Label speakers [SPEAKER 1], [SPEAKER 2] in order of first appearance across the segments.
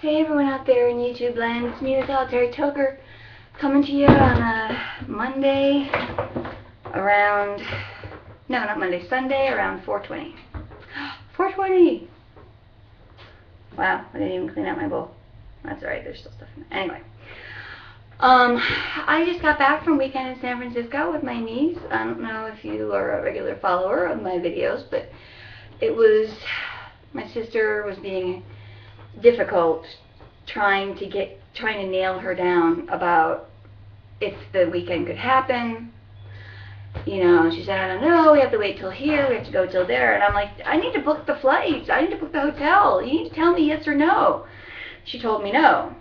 [SPEAKER 1] Hey everyone out there in YouTube land, it's me, the Solitary Toker, coming to you on a Monday around, no, not Monday, Sunday around 4:20. 4:20! Wow, I didn't even clean out my bowl. That's alright, there's still stuff in there. Anyway. I just got back from weekend in San Francisco with my niece. I don't know if you are a regular follower of my videos, but it was, my sister was being difficult trying to nail her down about if the weekend could happen. You know, she said, I don't know, we have to wait till here, we have to go till there. And I'm like, I need to book the flights, I need to book the hotel, you need to tell me yes or no. She told me no.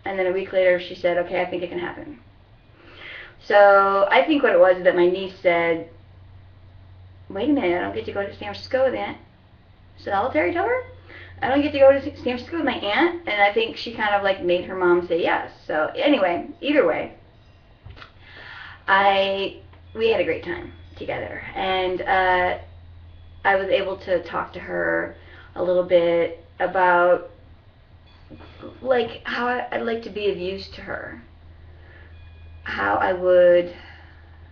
[SPEAKER 1] And then a week later she said, okay, I think it can happen. So I think what it was is that my niece said, wait a minute, I don't get to go to San Francisco with Aunt Solitary Tower? I don't get to go to San Francisco with my aunt? And I think she kind of like made her mom say yes. So anyway, either way, we had a great time together. And I was able to talk to her a little bit about like how I'd like to be of use to her. How I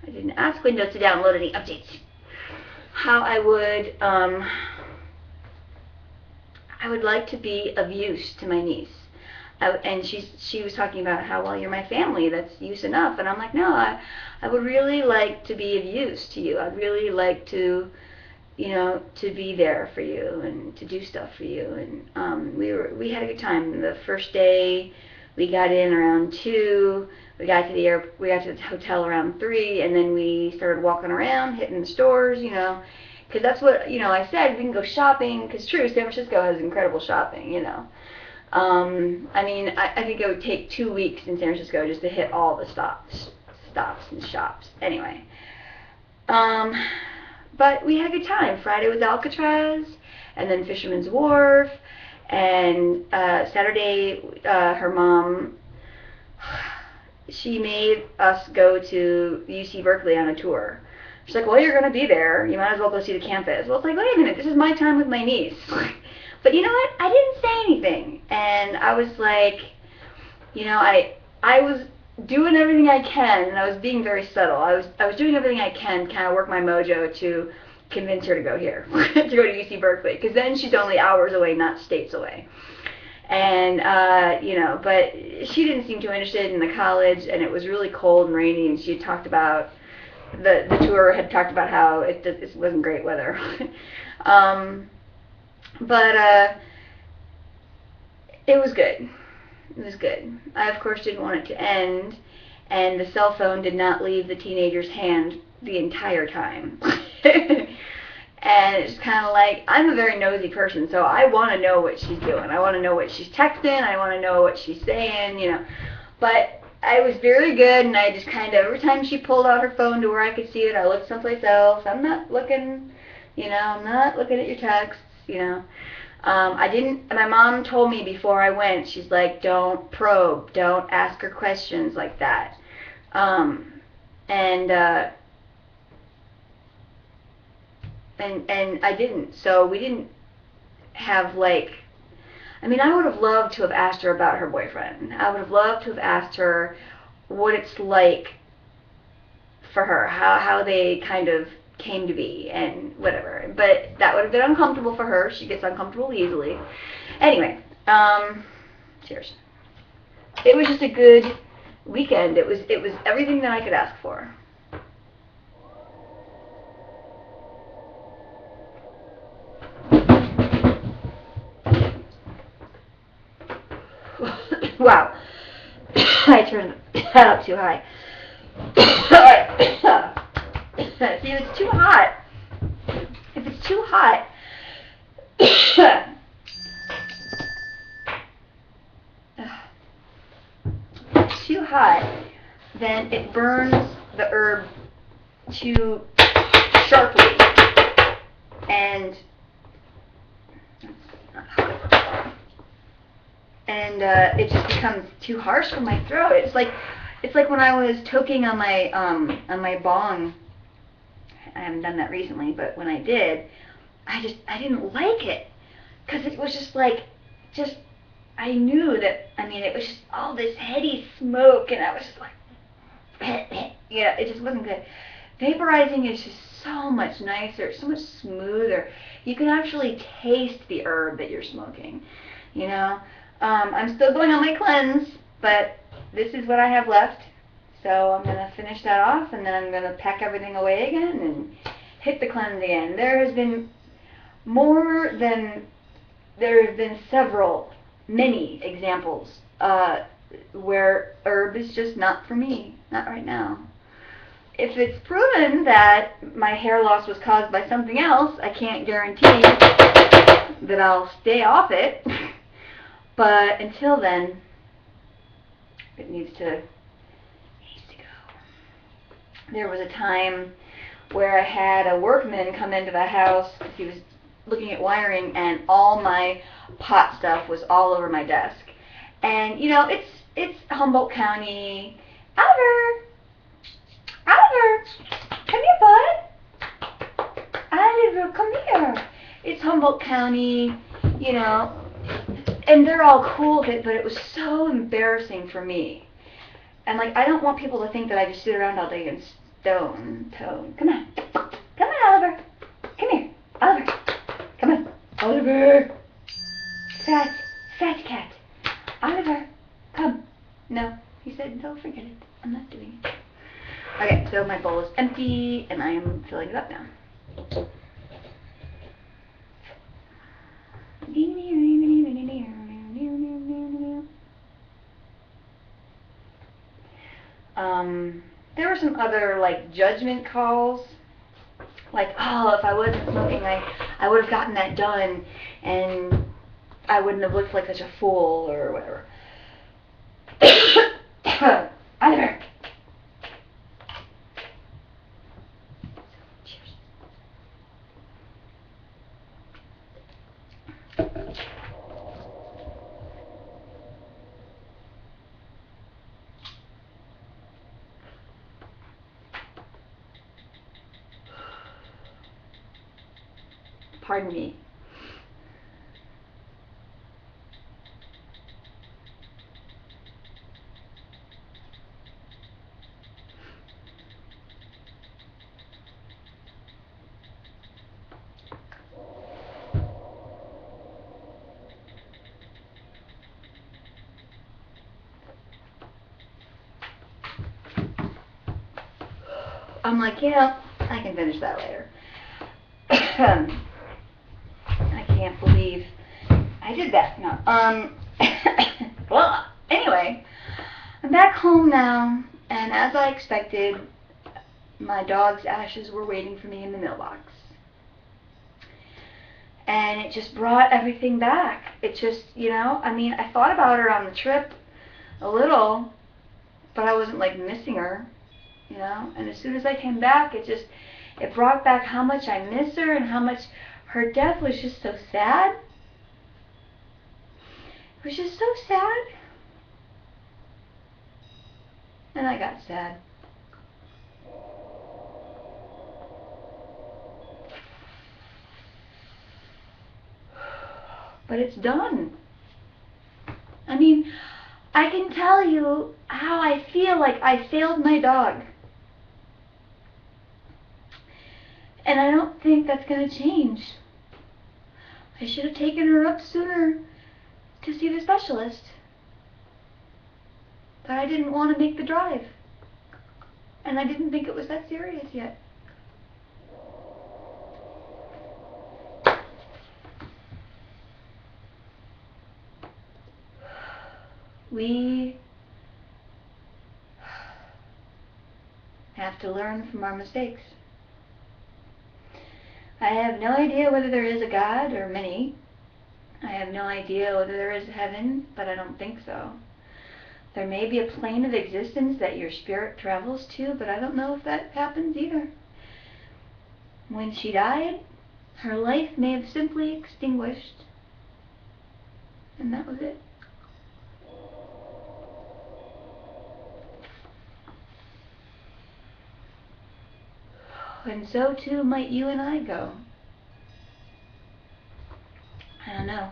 [SPEAKER 1] didn't ask Windows to download any updates. How I would like to be of use to my niece. And she was talking about how, well, you're my family, that's use enough. And I'm like, no, I would really like to be of use to you. I'd really like to, you know, to be there for you and to do stuff for you. And we had a good time. The first day we got in around 2. We got to the hotel around 3, and then we started walking around, hitting the stores, you know, because that's what, you know, I said, we can go shopping, because true, San Francisco has incredible shopping, you know. I mean, I think it would take 2 weeks in San Francisco just to hit all the stops and shops. Anyway. But we had a good time. Friday was Alcatraz, and then Fisherman's Wharf, and Saturday, her mom, she made us go to UC Berkeley on a tour. She's like, well, you're going to be there. You might as well go see the campus. Well, it's like, wait a minute, this is my time with my niece. But you know what? I didn't say anything. And I was like, you know, I was doing everything I can, and I was being very subtle. I was doing everything I can to kind of work my mojo to convince her to go here, to go to UC Berkeley, because then she's only hours away, not states away. And, you know, but she didn't seem too interested in the college, and it was really cold and rainy, and she had talked about, the tour had talked about how it wasn't great weather. But it was good. It was good. I, of course, didn't want it to end, and the cell phone did not leave the teenager's hand the entire time. And it's kind of like, I'm a very nosy person, so I want to know what she's doing. I want to know what she's texting. I want to know what she's saying, you know. But I was very good, and I just kind of, every time she pulled out her phone to where I could see it, I looked someplace else. I'm not looking, you know, I'm not looking at your texts, you know. My mom told me before I went, she's like, don't probe, don't ask her questions like that. And I didn't, so we didn't have, like, I mean, I would have loved to have asked her about her boyfriend. I would have loved to have asked her what it's like for her, how they kind of came to be and whatever. But that would have been uncomfortable for her. She gets uncomfortable easily. Anyway, cheers. It was just a good weekend. It was everything that I could ask for. Wow. I turned that up too high. See, if it's too hot, it's too hot, then it burns the herb too sharply, and it just becomes too harsh for my throat. It's like when I was toking on my bong. I haven't done that recently, but when I did, I didn't like it, because it was just I knew that, I mean, it was just all this heady smoke, and I was just like, yeah, it just wasn't good. Vaporizing is just so much nicer, so much smoother. You can actually taste the herb that you're smoking, you know. I'm still going on my cleanse, but this is what I have left. So I'm going to finish that off, and then I'm going to pack everything away again and hit the cleanse again. There have been many examples where herb is just not for me, not right now. If it's proven that my hair loss was caused by something else, I can't guarantee that I'll stay off it. But until then, it needs to go. There was a time where I had a workman come into the house because he was looking at wiring, and all my pot stuff was all over my desk. And you know, it's Humboldt County. Oliver, come here, bud. Oliver, come here. It's Humboldt County, you know, and they're all cool with it, but it was so embarrassing for me. And like, I don't want people to think that I just sit around all day and stone tone. Come on, Oliver. Come here, Oliver. Come on, Oliver. Fat cat. Oliver, come. No, he said, no, forget it. I'm not doing it. Okay, so my bowl is empty, and I am filling it up now. There were some other, like, judgment calls. Like, oh, if I wasn't smoking, I would have gotten that done, and I wouldn't have looked like such a fool, or whatever. Oliver. Pardon me. I'm like, yeah, I can finish that later. I can't believe I did that. No. Well, anyway, I'm back home now, and as I expected, my dog's ashes were waiting for me in the mailbox. And it just brought everything back. It just, you know, I mean, I thought about her on the trip a little, but I wasn't like missing her, you know. And as soon as I came back, it brought back how much I miss her and how much her death was just so sad. It was just so sad. And I got sad. But it's done. I mean, I can tell you how I feel like I failed my dog. And I don't think that's going to change. I should have taken her up sooner to see the specialist. But I didn't want to make the drive. And I didn't think it was that serious yet. We have to learn from our mistakes. I have no idea whether there is a God or many. I have no idea whether there is heaven, but I don't think so. There may be a plane of existence that your spirit travels to, but I don't know if that happens either. When she died, her life may have simply extinguished, and that was it. And so too might you and I go. I don't know.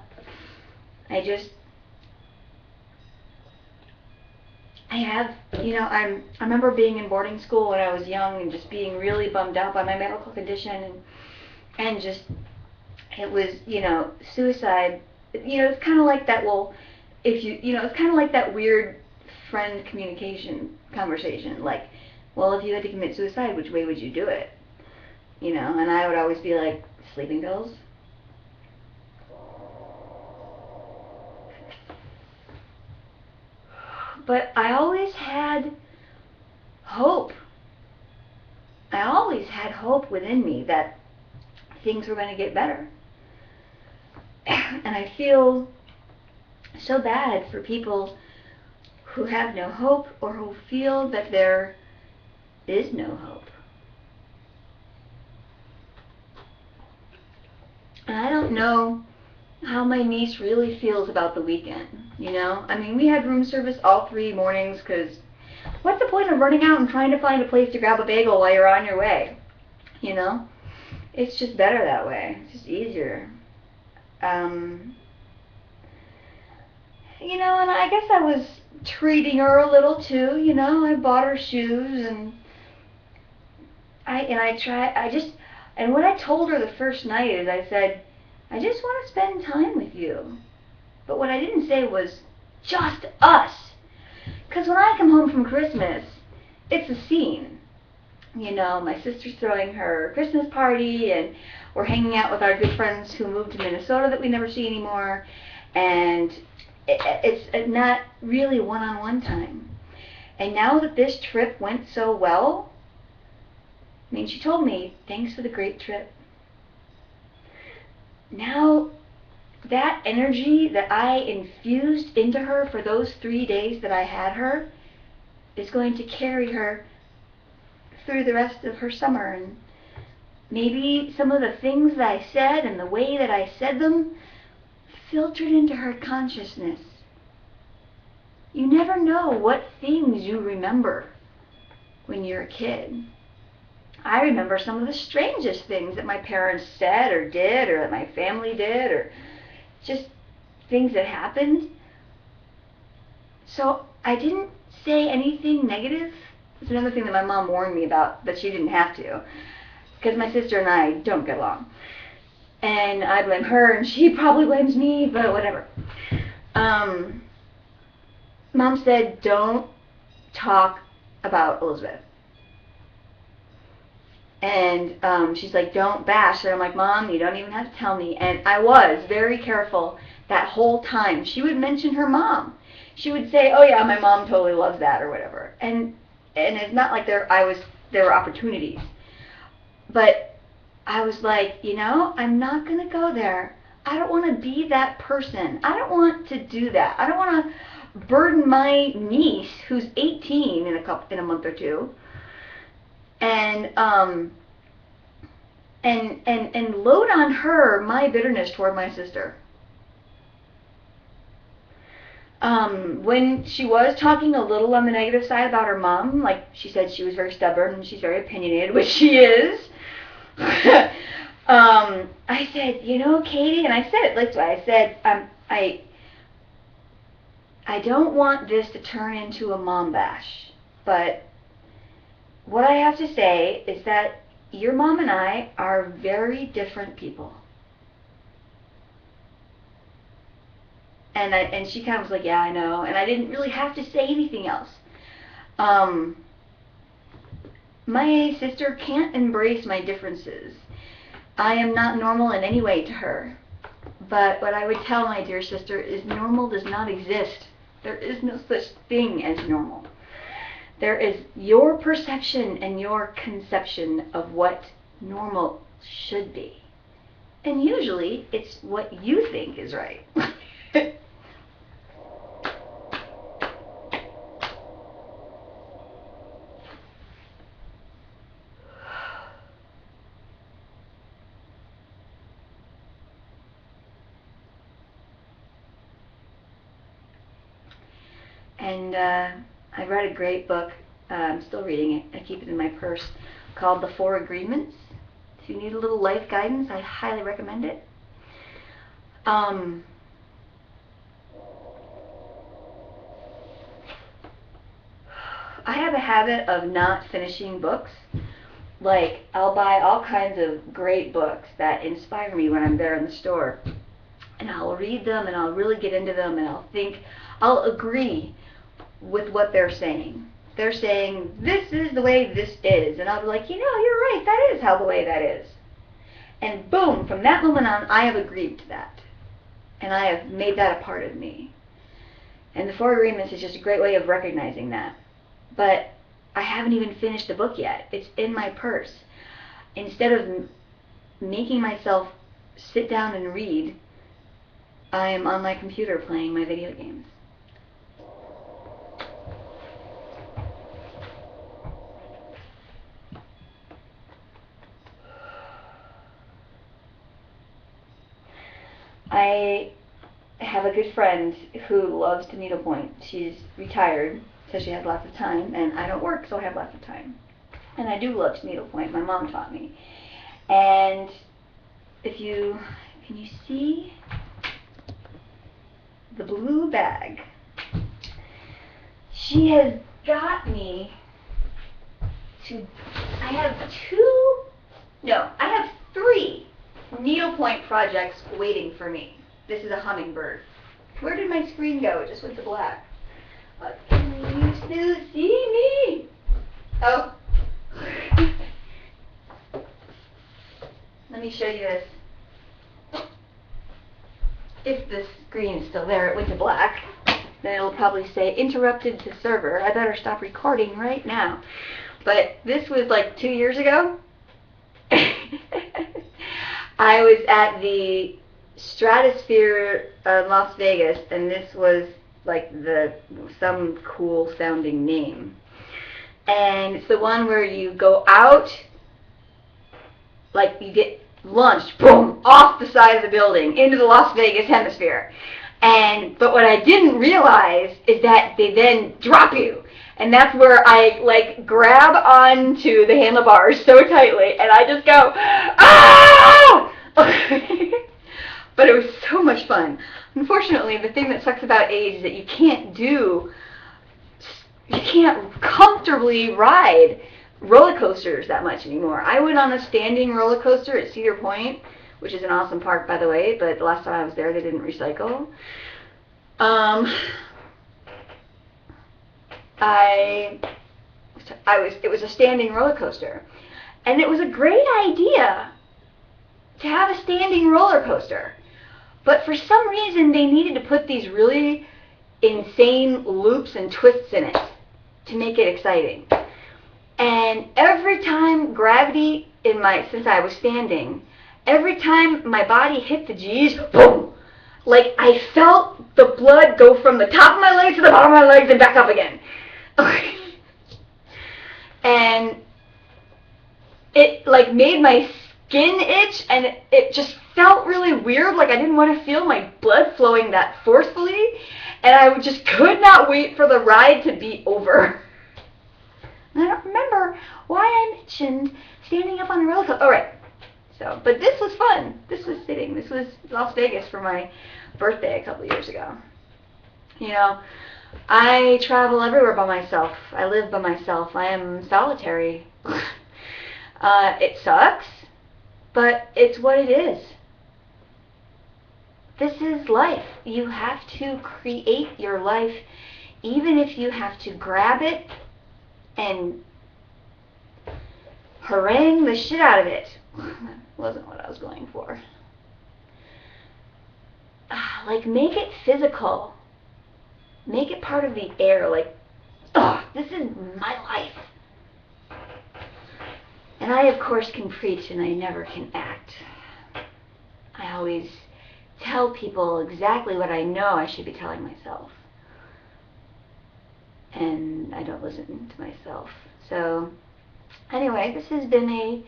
[SPEAKER 1] I just I have, I remember being in boarding school when I was young and just being really bummed out by my medical condition, and just, it was, suicide. It's kind of like that, well, if it's kind of like that weird friend communication conversation. Like, well, if you had to commit suicide, which way would you do it? And I would always be like, sleeping pills. But I always had hope. I always had hope within me that things were going to get better. And I feel so bad for people who have no hope or who feel that there is no hope. And I don't know how my niece really feels about the weekend, I mean, we had room service all 3 mornings because what's the point of running out and trying to find a place to grab a bagel while you're on your way? It's just better that way. It's just easier. And I guess I was treating her a little too, I bought her shoes, and and what I told her the first night is I said, I just want to spend time with you. But what I didn't say was, just us. Because when I come home from Christmas, it's a scene. My sister's throwing her Christmas party, and we're hanging out with our good friends who moved to Minnesota that we never see anymore. And it's not really one-on-one time. And now that this trip went so well, I mean, she told me, thanks for the great trip. Now, that energy that I infused into her for those 3 days that I had her is going to carry her through the rest of her summer. And maybe some of the things that I said and the way that I said them filtered into her consciousness. You never know what things you remember when you're a kid. I remember some of the strangest things that my parents said or did, or that my family did, or just things that happened. So I didn't say anything negative. It's another thing that my mom warned me about, but she didn't have to, because my sister and I don't get along. And I blame her, and she probably blames me, but whatever. Mom said, don't talk about Elizabeth. And she's like, don't bash. And I'm like, Mom, you don't even have to tell me. And I was very careful that whole time. She would mention her mom. She would say, oh yeah, my mom totally loves that, or whatever. And it's not like there were opportunities. But I was like, I'm not going to go there. I don't want to be that person. I don't want to do that. I don't want to burden my niece, who's 18 in a month or two, and load on her my bitterness toward my sister. When she was talking a little on the negative side about her mom, like she said she was very stubborn and she's very opinionated, which she is. I said, Katie, and I said it this way. I said, I don't want this to turn into a mom bash, but what I have to say is that your mom and I are very different people. And she kind of was like, yeah, I know. And I didn't really have to say anything else. My sister can't embrace my differences. I am not normal in any way to her. But what I would tell my dear sister is normal does not exist. There is no such thing as normal. There is your perception and your conception of what normal should be. And usually it's what you think is right. And I read a great book. I'm still reading it. I keep it in my purse, called The 4 Agreements. If you need a little life guidance, I highly recommend it. I have a habit of not finishing books. Like, I'll buy all kinds of great books that inspire me when I'm there in the store. And I'll read them, and I'll really get into them, and I'll agree with what they're saying. They're saying, this is the way this is. And I'll be like, you're right, that is how the way that is. And boom, from that moment on, I have agreed to that. And I have made that a part of me. And the Four Agreements is just a great way of recognizing that. But I haven't even finished the book yet. It's in my purse. Instead of making myself sit down and read, I am on my computer playing my video games. I have a good friend who loves to needlepoint. She's retired, so she has lots of time, and I don't work, so I have lots of time. And I do love to needlepoint. My mom taught me. And can you see the blue bag? She has got me to, I have three needlepoint projects waiting for me. This is a hummingbird. Where did my screen go? It just went to black. Can you still see me? Oh. Let me show you this. If the screen is still there, it went to black. Then it'll probably say interrupted to server. I better stop recording right now. But this was like 2 years ago. I was at the Stratosphere Las Vegas, and this was like some cool sounding name. And it's the one where you go out, like you get launched, boom, off the side of the building into the Las Vegas hemisphere. But what I didn't realize is that they then drop you. And that's where I like grab onto the handlebars so tightly, and I just go, ah! But it was so much fun. Unfortunately, the thing that sucks about age is that you can't comfortably ride roller coasters that much anymore. I went on a standing roller coaster at Cedar Point, which is an awesome park, by the way, but the last time I was there, they didn't recycle. It was a standing roller coaster, and it was a great idea to have a standing roller coaster, but for some reason they needed to put these really insane loops and twists in it to make it exciting. And every time gravity since I was standing, every time my body hit the G's, boom, like I felt the blood go from the top of my legs to the bottom of my legs and back up again. And it like made my skin itch, and it just felt really weird, like I didn't want to feel my blood flowing that forcefully, and I just could not wait for the ride to be over. And I don't remember why I mentioned standing up on a roller coaster. All right. So, but this was fun. This was sitting. This was Las Vegas for my birthday a couple of years ago. I travel everywhere by myself. I live by myself. I am solitary. It sucks, but it's what it is. This is life. You have to create your life, even if you have to grab it and harangue the shit out of it. That wasn't what I was going for. Like, make it physical. Make it part of the air. Like, this is my life. And I, of course, can preach, and I never can act. I always tell people exactly what I know I should be telling myself. And I don't listen to myself. So, anyway, this has been a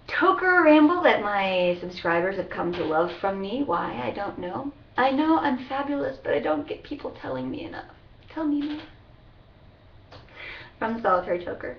[SPEAKER 1] toke ramble that my subscribers have come to love from me. Why? I don't know. I know I'm fabulous, but I don't get people telling me enough. Tell me more. From the Solitary Toker.